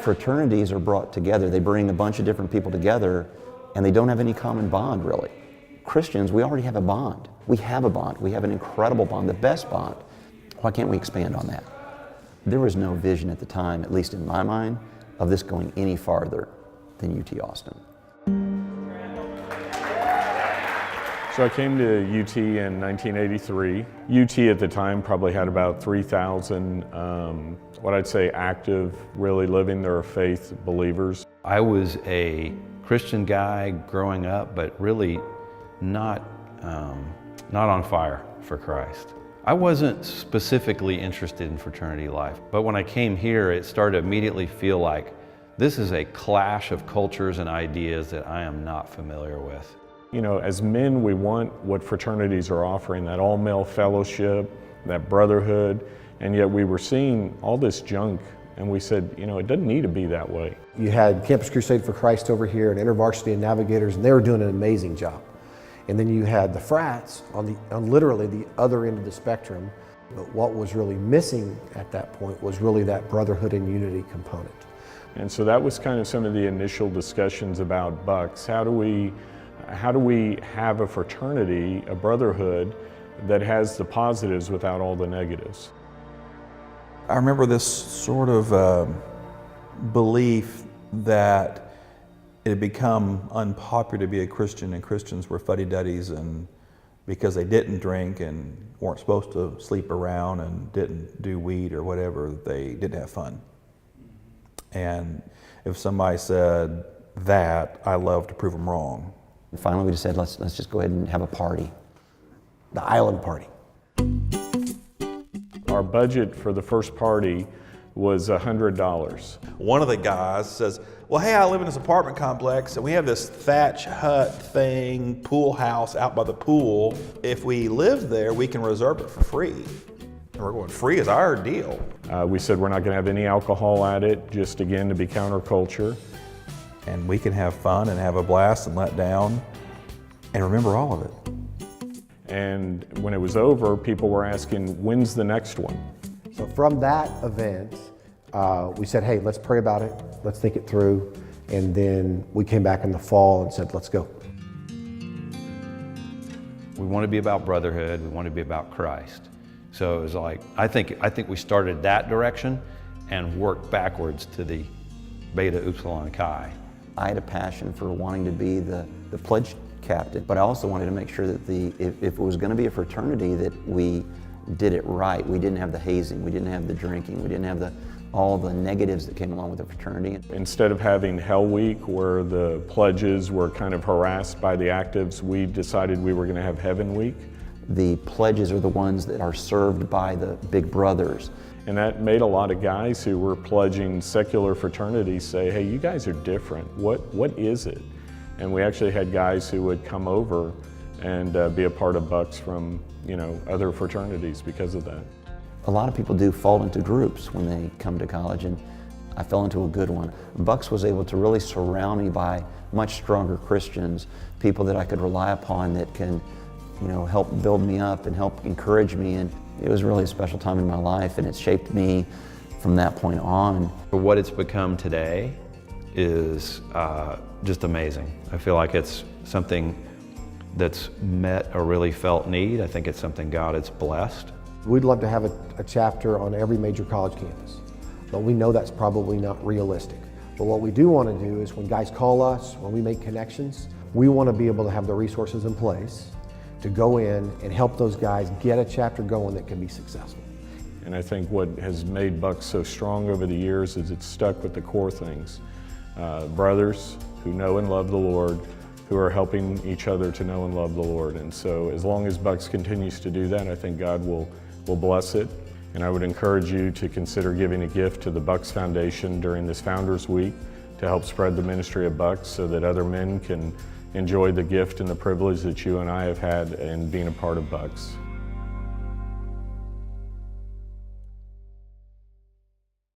Fraternities are brought together. They bring a bunch of different people together, and they don't have any common bond, really. Christians, we already have a bond. We have a bond. We have an incredible bond, the best bond. Why can't we expand on that? There was no vision at the time, at least in my mind, of this going any farther than UT Austin. So I came to UT in 1983. UT at the time probably had about 3,000, what I'd say active, really living their faith believers. I was a Christian guy growing up, but really not on fire for Christ. I wasn't specifically interested in fraternity life, but when I came here, it started to immediately feel like this is a clash of cultures and ideas that I am not familiar with. You know, as men, we want what fraternities are offering, that all-male fellowship, that brotherhood, and yet we were seeing all this junk, and we said, you know, it doesn't need to be that way. You had Campus Crusade for Christ over here, and InterVarsity and Navigators, and they were doing an amazing job. And then you had the frats on literally the other end of the spectrum. But what was really missing at that point was really that brotherhood and unity component. And so that was kind of some of the initial discussions about BUCS. How do we have a fraternity, a brotherhood, that has the positives without all the negatives? I remember this sort of belief that it had become unpopular to be a Christian, and Christians were fuddy-duddies, and because they didn't drink and weren't supposed to sleep around and didn't do weed or whatever, they didn't have fun. And if somebody said that, I love to prove them wrong. And finally we just said, let's just go ahead and have a party. The island party. Our budget for the first party was $100. One of the guys says, well, hey, I live in this apartment complex and we have this thatch hut thing, pool house out by the pool. If we live there, we can reserve it for free. And we're going, free is our deal. We said we're not going to have any alcohol at it, just again to be counterculture. And we can have fun and have a blast and let down and remember all of it. And when it was over, people were asking, when's the next one? So from that event, we said, hey, let's pray about it, let's think it through, and then we came back in the fall and said, let's go. We want to be about brotherhood, we want to be about Christ. So it was like, I think we started that direction and worked backwards to the Beta Upsilon Chi. I had a passion for wanting to be the pledge captain, but I also wanted to make sure that if it was going to be a fraternity, that we did it right. We didn't have the hazing, we didn't have the drinking, we didn't have all the negatives that came along with the fraternity. Instead of having Hell Week, where the pledges were kind of harassed by the actives, we decided we were going to have Heaven Week. The pledges are the ones that are served by the big brothers. And that made a lot of guys who were pledging secular fraternities say, hey, you guys are different. What is it? And we actually had guys who would come over and be a part of BUCS from, other fraternities because of that. A lot of people do fall into groups when they come to college, and I fell into a good one. BUCS was able to really surround me by much stronger Christians, people that I could rely upon that can, help build me up and help encourage me. And it was really a special time in my life, and it shaped me from that point on. What it's become today is just amazing. I feel like it's something that's met a really felt need. I think it's something God has blessed. We'd love to have a chapter on every major college campus, but we know that's probably not realistic. But what we do want to do is when guys call us, when we make connections, we want to be able to have the resources in place to go in and help those guys get a chapter going that can be successful. And I think what has made BUCS so strong over the years is it's stuck with the core things. Brothers who know and love the Lord, who are helping each other to know and love the Lord. And so as long as BUCS continues to do that, I think God will bless it. And I would encourage you to consider giving a gift to the BUCS Foundation during this Founders Week to help spread the ministry of BUCS so that other men can enjoy the gift and the privilege that you and I have had in being a part of BUCS.